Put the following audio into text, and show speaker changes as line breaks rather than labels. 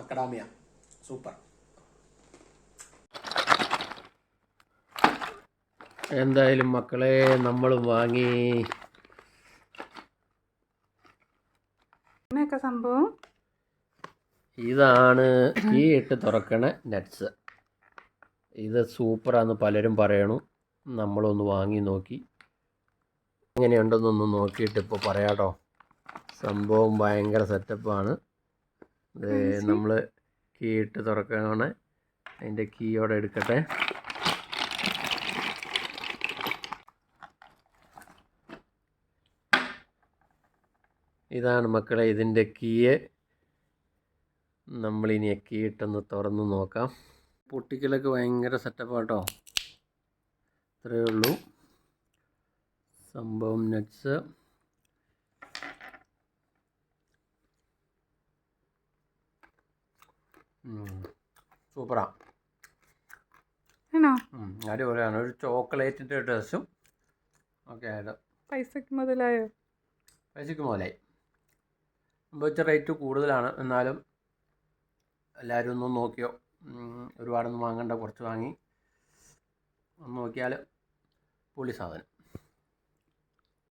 മക്കഡാമിയ super. എന്തായാലും മക്കളെ നമ്മൾ വാങ്ങി.
സംഭവം
ഇതാണ് ഈ ഇട്ട് തുറക്കണ നട്ട്സ്. ഇത് സൂപ്പറാന്ന് പലരും പറയണു. നമ്മളൊന്ന് വാങ്ങി നോക്കി എങ്ങനെയുണ്ടെന്നൊന്ന് നോക്കിയിട്ട് ഇപ്പോൾ പറയാട്ടോ. സംഭവം ഭയങ്കര സെറ്റപ്പാണ്. നമ്മൾ കീ ഇട്ട് തുറക്കണ അതിൻ്റെ കീയോടെ എടുക്കട്ടെ. ഇതാണ് മക്കളെ ഇതിൻ്റെ കീയെ. നമ്മളിനി കീ ഇട്ടൊന്ന് തുറന്ന് നോക്കാം. പൊട്ടിക്കലൊക്കെ ഭയങ്കര സെറ്റപ്പാട്ടോ. ഇത്രയേ ഉള്ളൂ സംഭവം. നട്ട്സ് സൂപ്പറാ, അടിപൊളിയാണ്. ഒരു ചോക്ലേറ്റിൻ്റെ ടേസ്റ്റും ഒക്കെ ആയിട്ട്.
പൈസക്ക് മുതലായോ?
പൈസക്ക് മുതലായി. വെച്ച റേറ്റ് കൂടുതലാണ്, എന്നാലും എല്ലാവരും ഒന്നും നോക്കിയോ. ഒരുപാടൊന്നും വാങ്ങണ്ട, കുറച്ച് വാങ്ങി ഒന്ന് നോക്കിയാൽ പൊളി സാധനം.